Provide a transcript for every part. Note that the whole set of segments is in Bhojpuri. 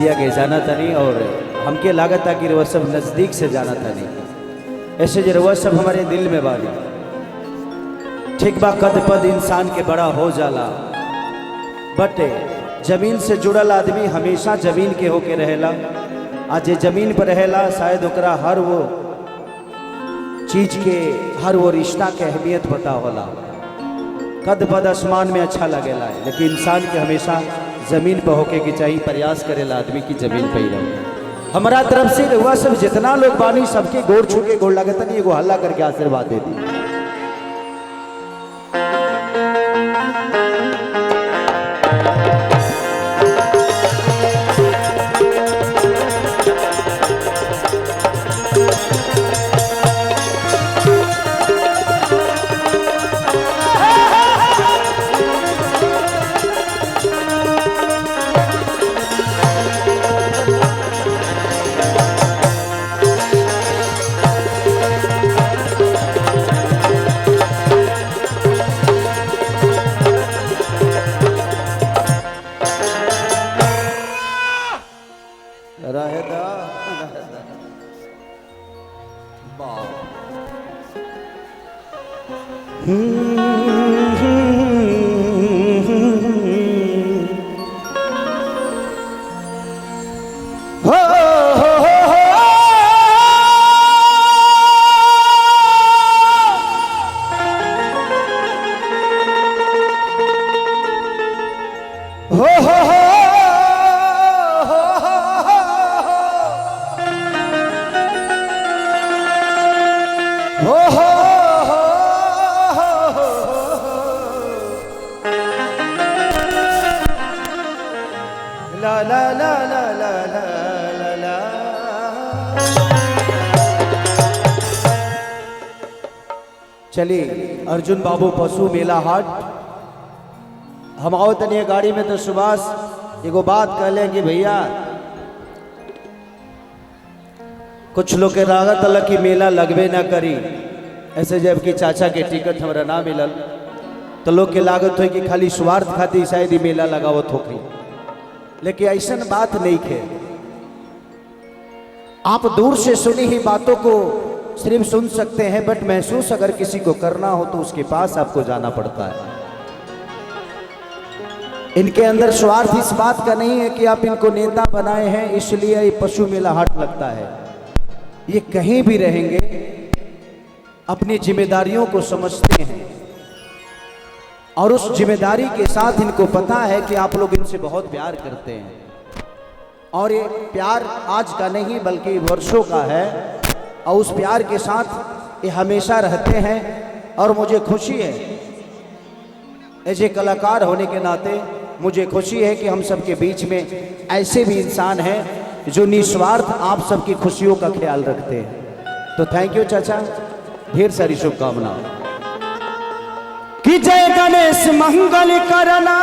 के जाना था नहीं और हमके लागत था कि रवा सब नज़दीक से जाना था नहीं। ऐसे जो रवा सब हमारे दिल में बानी ठीक बा कद पद इंसान के बड़ा हो जाला, बट जमीन से जुड़ल आदमी हमेशा जमीन के होके रहेला। आज ये जमीन पर रहेला शायद ओकरा हर वो चीज के हर वो रिश्ता के अहमियत पता होला। कद पद आसमान में अच्छा लगेला है, लेकिन इंसान के हमेशा जमीन पर होके के चाहिए। प्रयास करेला आदमी की जमीन पे ही रहो। हमारा तरफ से हुआ सब जितना लोग बानी सबके गोड़ छू के गोड़ लगता नहीं, एगो हल्ला करके आशीर्वाद दे दी। ला ला ला ला ला ला ला। चलिए अर्जुन बाबू पशु मेला हाट हम आओ तनिए गाड़ी में। तो सुभाष एगो बात कहले कि भैया कुछ लोग के लागत अलग की मेला लगबे ना करी, ऐसे जबकि चाचा के टिकट हमारा ना मिलल तो लोग के लागत हो कि खाली स्वार्थ खातिर शायद ही मेला लगावत होगी, लेकिन ऐसा बात नहीं है। आप दूर से सुनी ही बातों को सिर्फ सुन सकते हैं, बट महसूस अगर किसी को करना हो तो उसके पास आपको जाना पड़ता है। इनके अंदर स्वार्थ इस बात का नहीं है कि आप इनको नेता बनाए हैं इसलिए ये पशु मेला हाट लगता है। ये कहीं भी रहेंगे अपनी जिम्मेदारियों को समझते हैं और उस जिम्मेदारी के साथ इनको पता है कि आप लोग इनसे बहुत प्यार करते हैं और ये प्यार आज का नहीं बल्कि वर्षों का है और उस प्यार के साथ ये हमेशा रहते हैं। और मुझे खुशी है एज ए कलाकार होने के नाते मुझे खुशी है कि हम सबके बीच में ऐसे भी इंसान हैं जो निस्वार्थ आप सबकी खुशियों का ख्याल रखते हैं। तो थैंक यू चाचा, ढेर सारी शुभकामनाएं। कि जय गणेश मंगल करना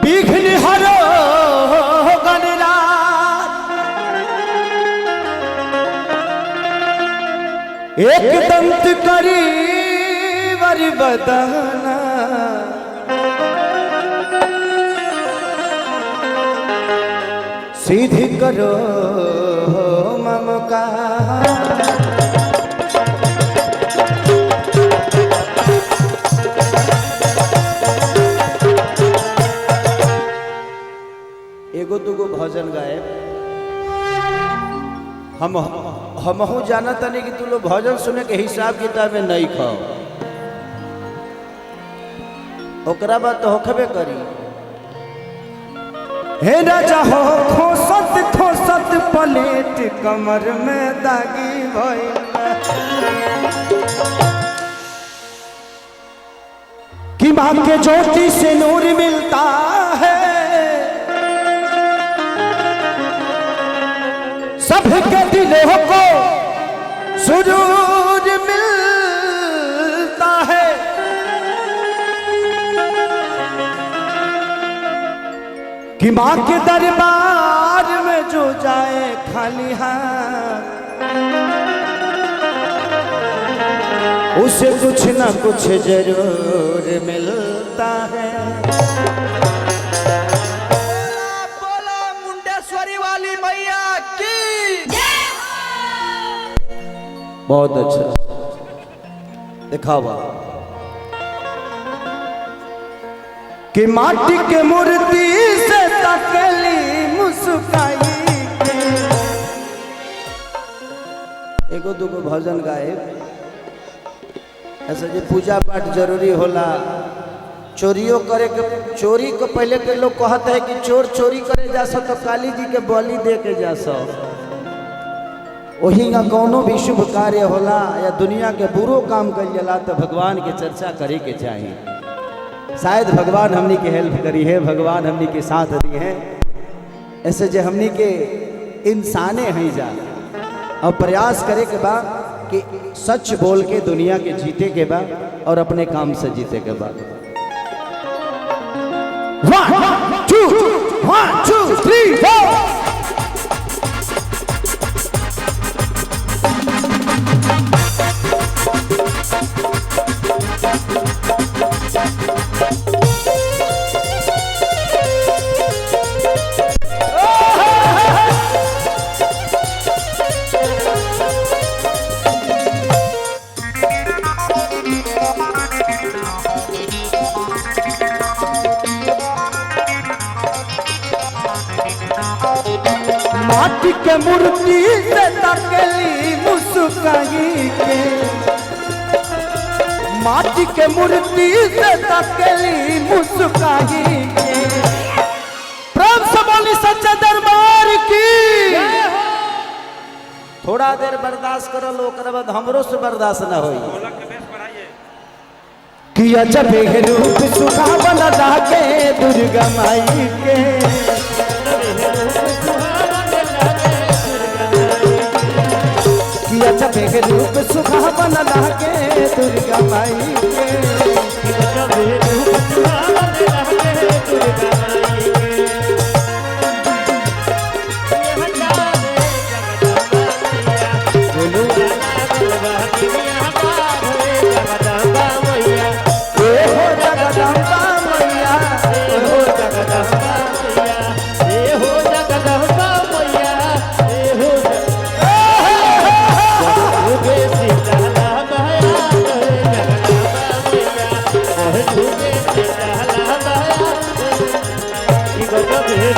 विघ्न हरो गणराज, एक दंत करी वर बदना, सीधी करो ममकार। एगो दुगो भजन गाए हम जाना तनी कि तू लोग भजन सुने के हिसाब किताब में नहीं खाओ, ओकरा बाद तो होखबे करी। हे राजा हो खोसत पलेट कमर में दागी भइल, कि माँ के ज्योति से नूर मिलता है, सबके दिलों को सुरूर मिलता है। कि माँ के दरबार में जो जाए खाली हाथ उसे कुछ ना कुछ जरूर मिलता है। बोला मुंडेश्वरी वाली मैया की। बहुत अच्छा दिखावा कि माटी के मूर्ति से तकली मुस्काई के। एगो दूगो भजन गाए ऐसा जो पूजा पाठ जरूरी होला। चोरियों करे के, चोरी को पहले के लोग कहते हैं कि चोर चोरी करे जा सो तो काली जी के बलि दे के जा सो। वही का कोनो भी शुभ कार्य होला या दुनिया के बुरो काम कर जला तो भगवान के चर्चा करे के चाहिए। शायद भगवान हमनी के हेल्प करी है, भगवान हमनी के साथ दी है। ऐसे जो हमनी के इंसाने हैं जा और प्रयास करे के बाद कि सच बोल के दुनिया के जीते के बाद और अपने काम से जीते के बाद। 1 2 3 4 माटी के मूर्ति से तकली मुस्काई के। माटी के मूर्ति से तकली मुस्काई के। प्रेम से बोली सच्चे दरबार की। थोड़ा देर बर्दाश्त करो लो, ओकर बाद हमरो से बर्दाश्त ना होई। कि अजब रूप सुहावन लागे दुर्गा माई के। जब रूप सुहावन लागे दुर्गा माई के। जब रूप सुहावन लागे दुर्गा माई के। बोलो जगदम्बा मैया, हे हो जगदम्बा मैया, हे हो जगदम्बा मैया, हे हो जगदम्बा मैया, हे हो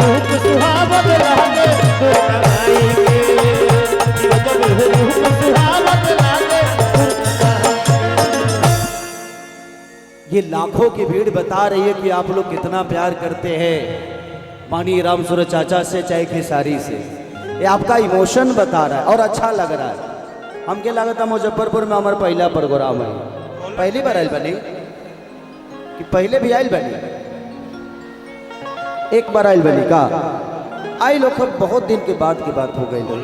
रूप सुहावन लागे दुर्गा माई के। रूप सुहावन लागे। ये लाखों की भीड़ बता रही है कि आप लोग कितना प्यार करते हैं माननीय राम सूरज चाचा से चाहे खेसारी से। ये आपका इमोशन बता रहा है और अच्छा लग रहा है। हमके लगता मुजफ्फरपुर में हमारा पहला प्रोग्राम है। पहली बार आयल बनी कि पहले भी आयल बनी? एक बार आयल बनी का आई लोग बहुत दिन के बाद की बात हो गई। लोग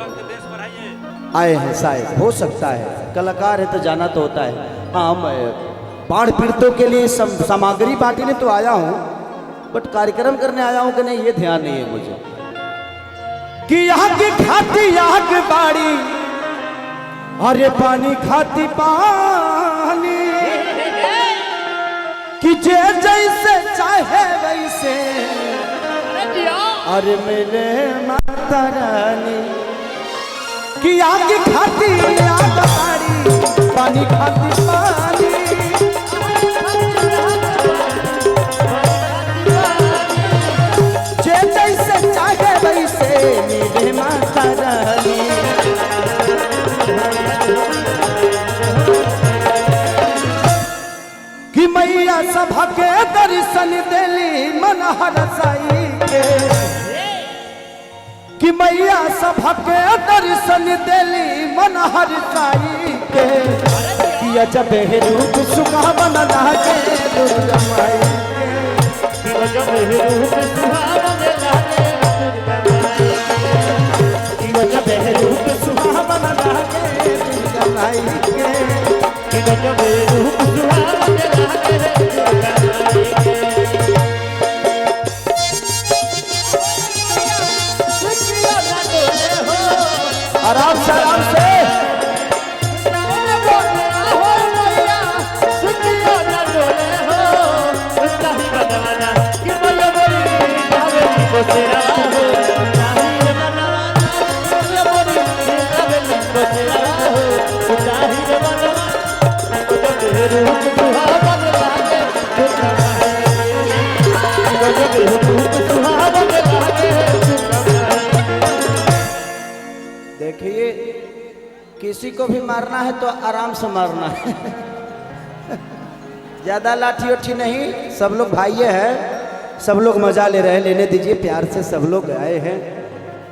आए हैं, शायद हो सकता है कलाकार है तो जाना तो होता है। हाँ, मैं बाढ़ पीड़ितों के लिए सामग्री बांटने तो आया हूँ, बट कार्यक्रम करने आया हूँ कि नहीं ये ध्यान नहीं है मुझे। कि यहाँ की खाती आग बाड़ी, अरे पानी खाती पानी, कि जे जैसे चाहे वैसे, अरे मेरे माता रानी। कि आग खाती आग बाड़ी, पानी खाती पानी, जे जैसे चाहे वैसे मेरे माता रानी। कि मैया सभा के दर्शन देली मन हरसाई के। कि मैया सभा के दर्शन देली मन हरसाई के। कि अजब रूप सुहावन लागे दुर्गा माई के। कि अजब रूप सुहावन लागे दुर्गा माई के। कि अजब रूप सुहावन लागे दुर्गा माई के। कि अजब रूप सुहावन लागे दुर्गा माई के। आराम से आराम से। बसेरा हो चाहिए बनवा ये मोरी आवेलन बसेरा हो चाहिए बनवा गजब रूप सुहावन लागे गजब रूप सुहावन लागे देखिए, किसी को भी मारना है तो आराम से मारना है। ज्यादा लाठी उठी नहीं, सब लोग भाई हैं, सब लोग मजा ले रहे हैं, लेने दीजिए प्यार से। सब लोग आए हैं,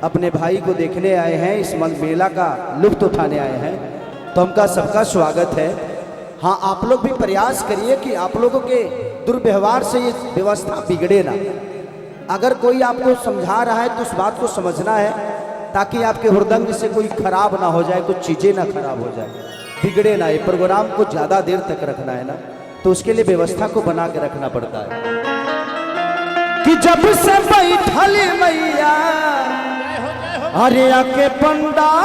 अपने भाई को देखने आए हैं, इस मेला का लुत्फ उठाने आए हैं, तो हमका सबका स्वागत है। हाँ, आप लोग भी प्रयास करिए कि आप लोगों के दुर्व्यवहार से ये व्यवस्था बिगड़े ना। अगर कोई आपको समझा रहा है तो उस बात को समझना है, ताकि आपके हृदय से कोई खराब ना हो जाए, कुछ चीज़ें ना खराब हो जाए, बिगड़े ना। ये प्रोग्राम को ज़्यादा देर तक रखना है ना, तो उसके लिए व्यवस्था को बना के रखना पड़ता है। कि जब से बैठल मैया अरे आके पंडाल